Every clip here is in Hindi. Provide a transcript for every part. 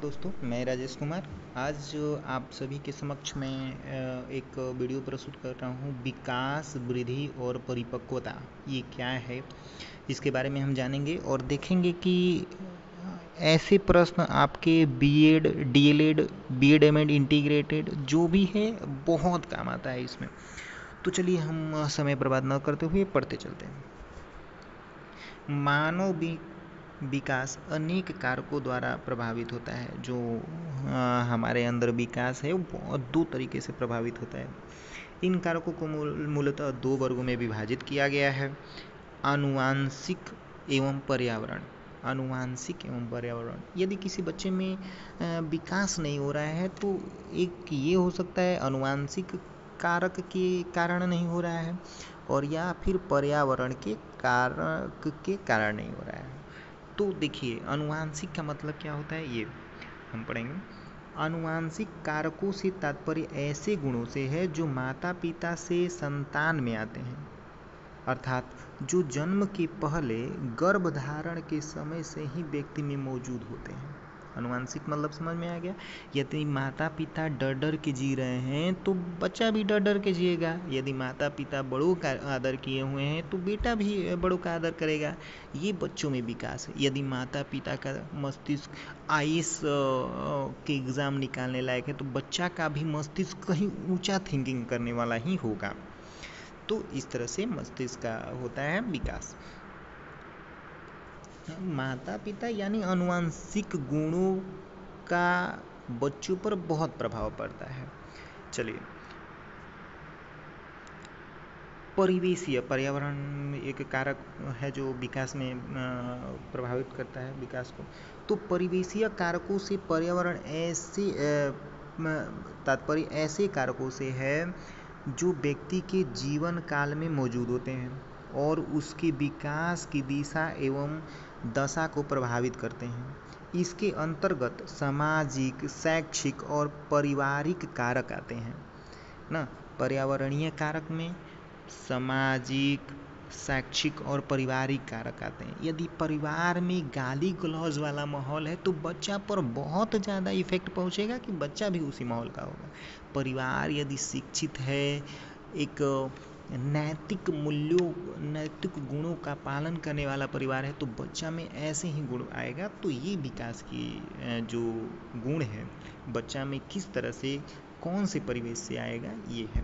दोस्तों, मैं राजेश कुमार। आज आप सभी के समक्ष मैं एक वीडियो प्रस्तुत कर रहा हूँ। विकास, वृद्धि और परिपक्वता ये क्या है, इसके बारे में हम जानेंगे और देखेंगे कि ऐसे प्रश्न आपके BEd, DElEd, BEd MEd integrated जो भी है बहुत काम आता है इसमें। तो चलिए हम समय बर्बाद न करते हुए पढ़ते चलते हैं। मानव विकास अनेक कारकों द्वारा प्रभावित होता है। जो हमारे अंदर विकास है वो बहुत दो तरीके से प्रभावित होता है। इन कारकों को मूलतः दो वर्गों में विभाजित किया गया है: आनुवांशिक एवं पर्यावरण। आनुवांशिक एवं पर्यावरण, यदि किसी बच्चे में विकास नहीं हो रहा है तो एक ये हो सकता है आनुवांशिक कारक के कारण नहीं हो रहा है, और या फिर पर्यावरण के कारण नहीं हो रहा है। तो देखिए, आनुवांशिक का मतलब क्या होता है ये हम पढ़ेंगे। आनुवांशिक कारकों से तात्पर्य ऐसे गुणों से है जो माता पिता से संतान में आते हैं, अर्थात जो जन्म के पहले गर्भधारण के समय से ही व्यक्ति में मौजूद होते हैं। आनुवांशिक मतलब समझ में आ गया। यदि माता पिता डर डर के जी रहे हैं तो बच्चा भी डर डर के जिएगा। यदि माता पिता बड़ों का आदर किए हुए हैं तो बेटा भी बड़ों का आदर करेगा। ये बच्चों में विकास है। यदि माता पिता का मस्तिष्क आईएएस के एग्ज़ाम निकालने लायक है तो बच्चा का भी मस्तिष्क कहीं ऊंचा थिंकिंग करने वाला ही होगा। तो इस तरह से मस्तिष्क का होता है विकास। माता पिता यानी आनुवांशिक गुणों का बच्चों पर बहुत प्रभाव पड़ता है। चलिए, परिवेशीय, पर्यावरण एक कारक है जो विकास में प्रभावित करता है विकास को। तो परिवेशीय कारकों से पर्यावरण ऐसे तात्पर्य ऐसे कारकों से है जो व्यक्ति के जीवन काल में मौजूद होते हैं और उसके विकास की दिशा एवं दशा को प्रभावित करते हैं। इसके अंतर्गत सामाजिक, शैक्षिक और पारिवारिक कारक आते हैं ना। पर्यावरणीय कारक में सामाजिक, शैक्षिक और पारिवारिक कारक आते हैं। यदि परिवार में गाली गलौज वाला माहौल है तो बच्चा पर बहुत ज़्यादा इफेक्ट पहुंचेगा कि बच्चा भी उसी माहौल का होगा। परिवार यदि शिक्षित है, एक नैतिक मूल्यों, नैतिक गुणों का पालन करने वाला परिवार है तो बच्चा में ऐसे ही गुण आएगा। तो ये विकास की जो गुण है बच्चा में किस तरह से, कौन से परिवेश से आएगा, ये है।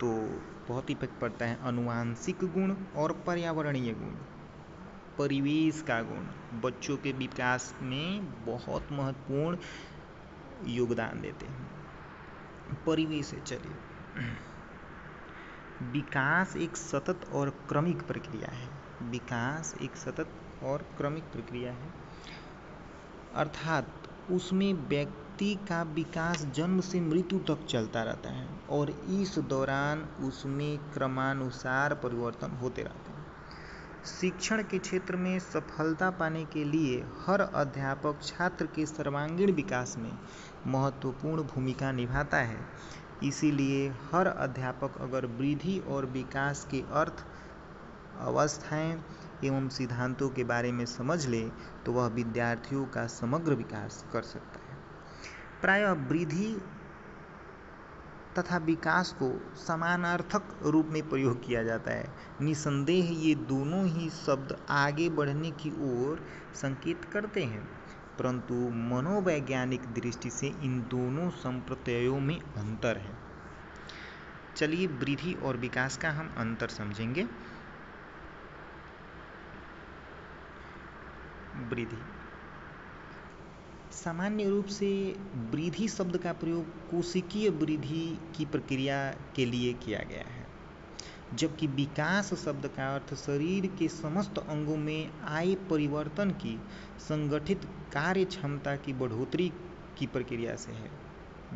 तो बहुत इफेक्ट पड़ता है आनुवांशिक गुण और पर्यावरणीय गुण। परिवेश का गुण बच्चों के विकास में बहुत महत्वपूर्ण योगदान देते हैं। परिवेश है, चलिए। विकास एक सतत और क्रमिक प्रक्रिया है। विकास एक सतत और क्रमिक प्रक्रिया है, अर्थात उसमें व्यक्ति का विकास जन्म से मृत्यु तक चलता रहता है और इस दौरान उसमें क्रमानुसार परिवर्तन होते रहते हैं। शिक्षण के क्षेत्र में सफलता पाने के लिए हर अध्यापक छात्र के सर्वांगीण विकास में महत्वपूर्ण भूमिका निभाता है। इसीलिए हर अध्यापक अगर वृद्धि और विकास के अर्थ, अवस्थाएं एवं सिद्धांतों के बारे में समझ ले तो वह विद्यार्थियों का समग्र विकास कर सकता है। प्रायः वृद्धि तथा विकास को समानार्थक रूप में प्रयोग किया जाता है। निसंदेह ये दोनों ही शब्द आगे बढ़ने की ओर संकेत करते हैं, परंतु मनोवैज्ञानिक दृष्टि से इन दोनों संप्रत्ययों में अंतर है। चलिए, वृद्धि और विकास का हम अंतर समझेंगे। वृद्धि, सामान्य रूप से वृद्धि शब्द का प्रयोग कोशिकीय वृद्धि की प्रक्रिया के लिए किया गया है, जबकि विकास शब्द का अर्थ शरीर के समस्त अंगों में आए परिवर्तन की संगठित कार्य क्षमता की बढ़ोतरी की प्रक्रिया से है।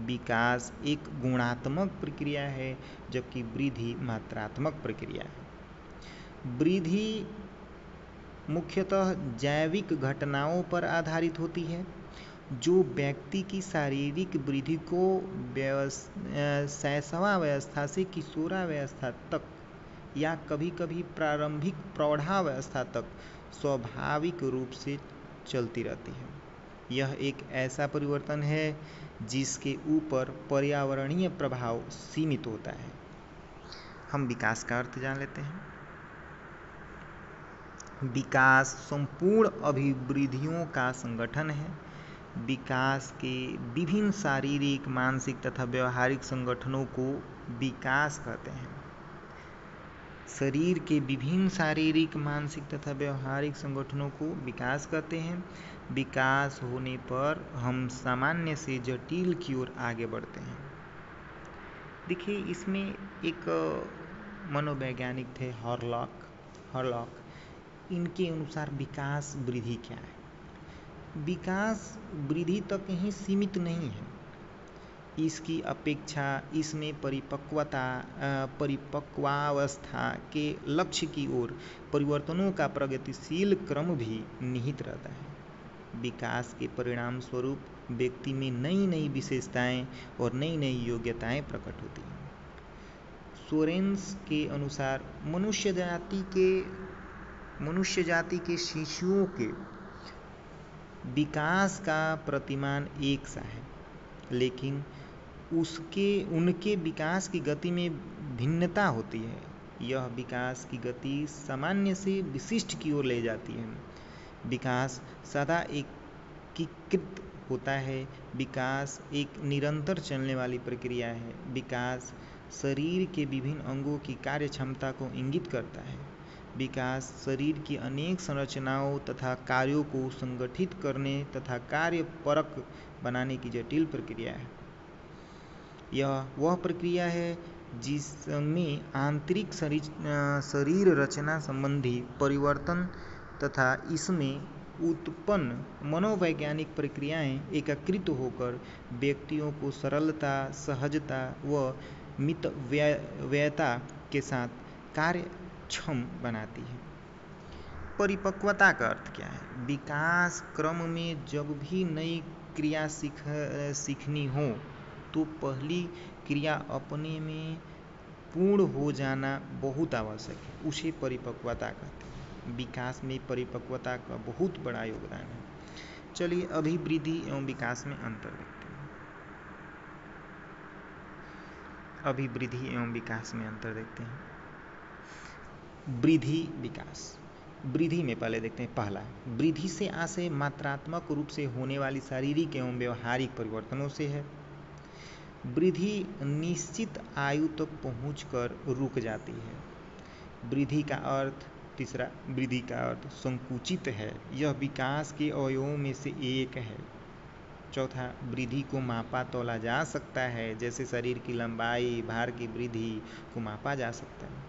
विकास एक गुणात्मक प्रक्रिया है जबकि वृद्धि मात्रात्मक प्रक्रिया है। वृद्धि मुख्यतः जैविक घटनाओं पर आधारित होती है जो व्यक्ति की शारीरिक वृद्धि को शैशवावस्था से किशोरावस्था तक या कभी कभी प्रारंभिक प्रौढ़ावस्था तक स्वाभाविक रूप से चलती रहती है। यह एक ऐसा परिवर्तन है जिसके ऊपर पर्यावरणीय प्रभाव सीमित होता है। हम विकास का अर्थ जान लेते हैं। विकास संपूर्ण अभिवृद्धियों का संगठन है। विकास के विभिन्न शारीरिक, मानसिक तथा व्यवहारिक संगठनों को विकास कहते हैं। शरीर के विभिन्न शारीरिक, मानसिक तथा व्यवहारिक संगठनों को विकास कहते हैं। विकास होने पर हम सामान्य से जटिल की ओर आगे बढ़ते हैं। देखिए, इसमें एक मनोवैज्ञानिक थे हॉरलॉक। इनके अनुसार विकास वृद्धि क्या है? विकास वृद्धि तक ही सीमित नहीं है। इसकी अपेक्षा इसमें परिपक्वावस्था के लक्ष्य की ओर परिवर्तनों का प्रगतिशील क्रम भी निहित रहता है। विकास के परिणाम स्वरूप व्यक्ति में नई नई विशेषताएं और नई नई योग्यताएं प्रकट होती हैं। सोरेंस के अनुसार मनुष्य जाति के शिशुओं के विकास का प्रतिमान एक सा है, लेकिन उनके विकास की गति में भिन्नता होती है। यह विकास की गति सामान्य से विशिष्ट की ओर ले जाती है। विकास सदा एकीकृत होता है। विकास एक निरंतर चलने वाली प्रक्रिया है। विकास शरीर के विभिन्न अंगों की कार्य क्षमता को इंगित करता है। विकास शरीर की अनेक संरचनाओं तथा कार्यों को संगठित करने तथा कार्यपरक बनाने की जटिल प्रक्रिया है। यह वह प्रक्रिया है जिसमें आंतरिक शरीर रचना संबंधी परिवर्तन तथा इसमें उत्पन्न मनोवैज्ञानिक प्रक्रियाएं एकीकृत होकर व्यक्तियों को सरलता, सहजता व मितव्ययता के साथ कार्यक्षम बनाती है। परिपक्वता का अर्थ क्या है? विकास क्रम में जब भी नई क्रिया सीखनी हो तो पहली क्रिया अपने में पूर्ण हो जाना बहुत आवश्यक है। उसे परिपक्वता कहते हैं। विकास में परिपक्वता का बहुत बड़ा योगदान है। चलिए अभिवृद्धि एवं विकास में अंतर देखते हैं। अभिवृद्धि एवं विकास में अंतर देखते हैं। वृद्धि, विकास। वृद्धि में पहले देखते हैं। पहला, वृद्धि से आशय मात्रात्मक रूप से होने वाली शारीरिक एवं व्यवहारिक परिवर्तनों से है। वृद्धि निश्चित आयु तक पहुंचकर रुक जाती है। वृद्धि का अर्थ, तीसरा, वृद्धि का अर्थ संकुचित है। यह विकास के अवयवों में से एक है। चौथा, वृद्धि को मापा तोला जा सकता है, जैसे शरीर की लंबाई, भार की वृद्धि को मापा जा सकता है।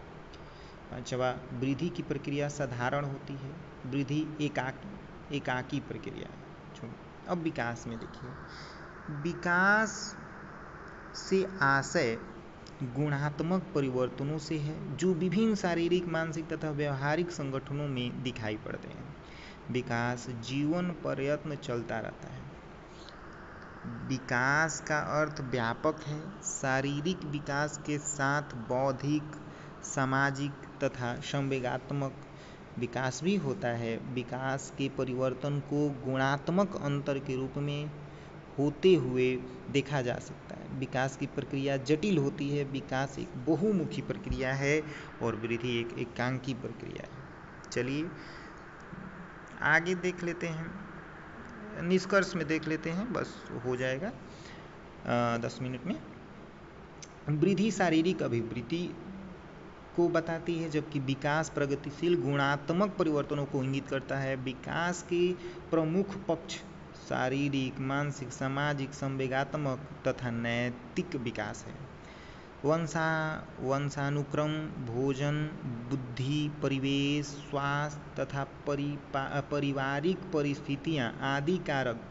पांचवा, वृद्धि की प्रक्रिया साधारण होती है। वृद्धि एकाकी प्रक्रिया है। अब विकास में देखिए, विकास से आशय गुणात्मक परिवर्तनों से है जो विभिन्न शारीरिक, मानसिक तथा व्यवहारिक संगठनों में दिखाई पड़ते हैं। विकास जीवन पर्यंत चलता रहता है। विकास का अर्थ व्यापक है। शारीरिक विकास के साथ बौद्धिक, सामाजिक तथा संवेगात्मक विकास भी होता है। विकास के परिवर्तन को गुणात्मक अंतर के रूप में होते हुए देखा जा सकता है। विकास की प्रक्रिया जटिल होती है। विकास एक बहुमुखी प्रक्रिया है और वृद्धि एक एकांकी प्रक्रिया है। चलिए आगे देख लेते हैं, निष्कर्ष में देख लेते हैं, बस हो जाएगा 10 मिनट में। वृद्धि शारीरिक अभिवृद्धि को बताती है, जबकि विकास प्रगतिशील गुणात्मक परिवर्तनों को इंगित करता है। विकास के प्रमुख पक्ष शारीरिक, मानसिक, सामाजिक, संवेगात्मक तथा नैतिक विकास है। वंशानुक्रम, भोजन, बुद्धि, परिवेश, स्वास्थ्य तथा पारिवारिक परिस्थितियां आदि कारक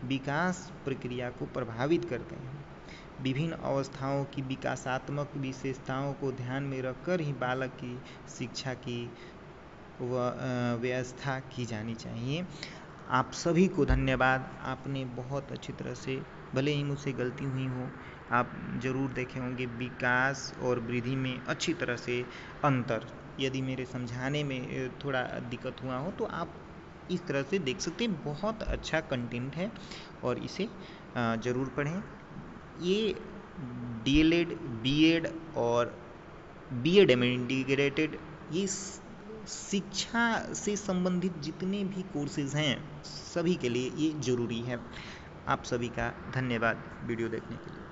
विकास प्रक्रिया को प्रभावित करते हैं। विभिन्न अवस्थाओं की विकासात्मक विशेषताओं को ध्यान में रखकर ही बालक की शिक्षा की व्यवस्था की जानी चाहिए। आप सभी को धन्यवाद। आपने बहुत अच्छी तरह से, भले ही मुझसे गलती हुई हो, आप जरूर देखे होंगे विकास और वृद्धि में अच्छी तरह से अंतर। यदि मेरे समझाने में थोड़ा दिक्कत हुआ हो तो आप इस तरह से देख सकते हैं, बहुत अच्छा कंटेंट है और इसे ज़रूर पढ़ें। ये DLED, BEd और BEd में इंटीग्रेटेड, ये शिक्षा से संबंधित जितने भी कोर्सेज हैं सभी के लिए ये ज़रूरी है। आप सभी का धन्यवाद वीडियो देखने के लिए।